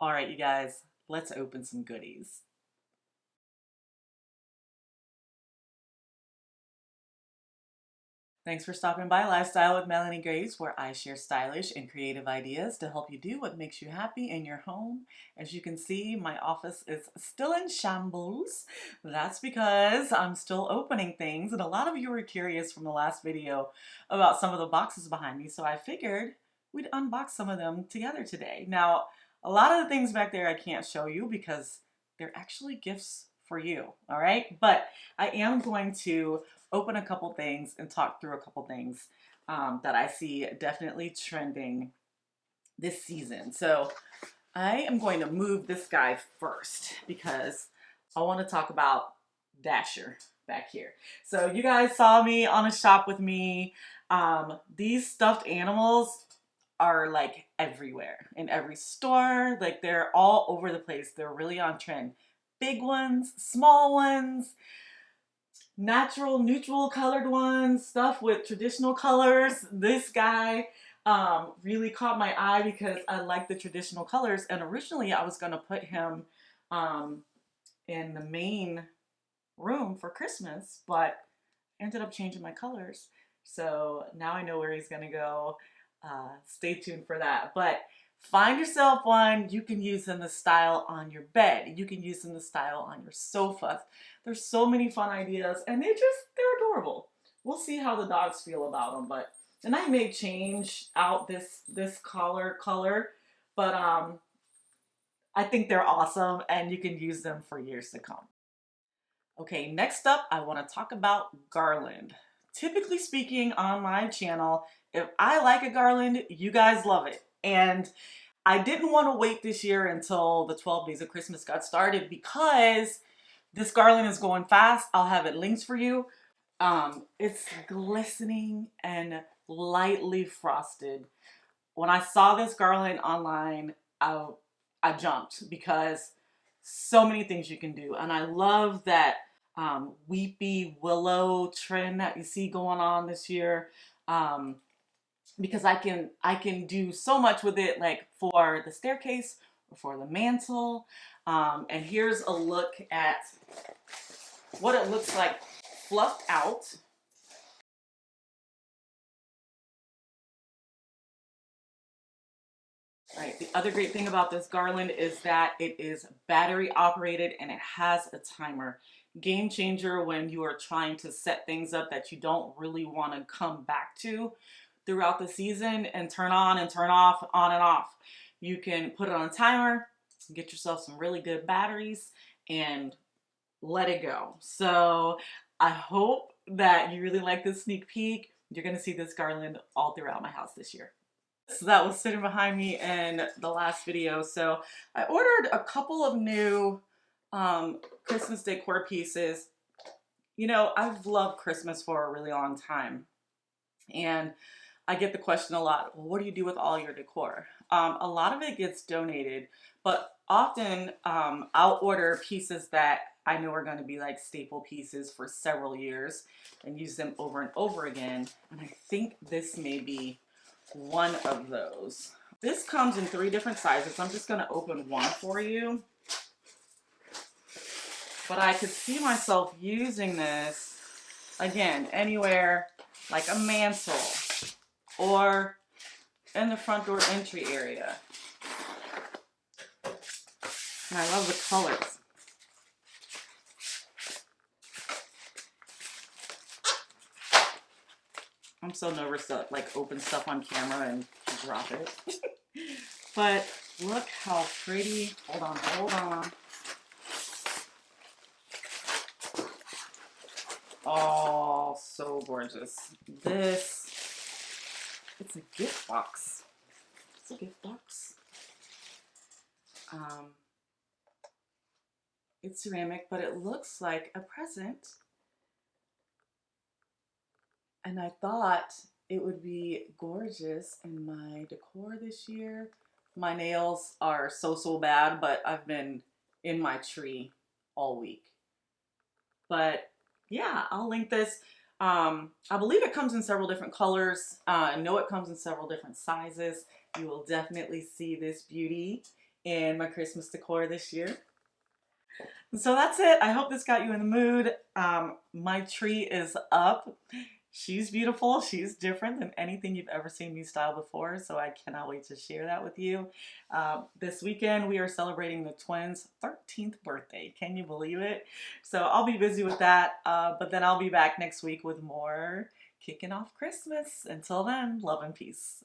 All right, you guys, let's open some goodies. Thanks for stopping by Lifestyle with Melonie Graves, where I share stylish and creative ideas to help you do what makes you happy in your home. As you can see, my office is still in shambles. That's because I'm still opening things, and a lot of you were curious from the last video about some of the boxes behind me, so I figured we'd unbox some of them together today. Now, a lot of the things back there I can't show you because they're actually gifts for you, all right? But I am going to open a couple things and talk through a couple things that I see definitely trending this season. So I am going to move this guy first because I want to talk about Dasher back here. So you guys saw me on a shop with me. These stuffed animals are like everywhere in every store. Like they're all over the place. They're really on trend. Big ones, small ones, natural, neutral colored ones, stuff with traditional colors. This guy really caught my eye because I like the traditional colors. And originally I was going to put him in the main room for Christmas, but ended up changing my colors. So now I know where he's going to go. Stay tuned for that. But find yourself one. You can use them to style on your bed. You can use them to style on your sofa. There's so many fun ideas, and they're adorable. We'll see how the dogs feel about them, and I may change out this collar color, but I think they're awesome, and you can use them for years to come. Okay, next up, I want to talk about Garland. Typically speaking, on my channel, if I like a garland, you guys love it. And I didn't want to wait this year until the 12 Days of Christmas got started because this garland is going fast. I'll have it linked for you. It's glistening and lightly frosted. When I saw this garland online, I jumped because so many things you can do. And I love that weepy willow trend that you see going on this year. Because I can do so much with it, like for the staircase or for the mantle. And here's a look at what it looks like fluffed out. All right, the other great thing about this garland is that it is battery operated and it has a timer. Game changer when you are trying to set things up that you don't really want to come back to throughout the season and turn on and turn off, on and off. You can put it on a timer, get yourself some really good batteries, and let it go. So I hope that you really like this sneak peek. You're going to see this garland all throughout my house this year. So that was sitting behind me in the last video. So I ordered a couple of new Christmas decor pieces. You know, I've loved Christmas for a really long time. And I get the question a lot, well, what do you do with all your decor? A lot of it gets donated, but often I'll order pieces that I know are going to be like staple pieces for several years and use them over and over again. And I think this may be one of those. This comes in 3 different sizes. I'm just going to open one for you. But I could see myself using this, again, anywhere like a mantle or in the front door entry area. And I love the colors. I'm so nervous to like open stuff on camera and drop it. But look how pretty. Hold on, hold on. Oh, so gorgeous. It's a gift box. It's a gift box. It's ceramic, but it looks like a present. And I thought it would be gorgeous in my decor this year. My nails are so bad, but I've been in my tree all week. But yeah, I'll link this. I believe it comes in several different colors. I know it comes in several different sizes. You will definitely see this beauty in my Christmas decor this year. So that's it. I hope this got you in the mood. My tree is up. She's beautiful. She's different than anything you've ever seen me style before, so I cannot wait to share that with you. This weekend, we are celebrating the twins' 13th birthday. Can you believe it? So I'll be busy with that, but then I'll be back next week with more kicking off Christmas. Until then, love and peace.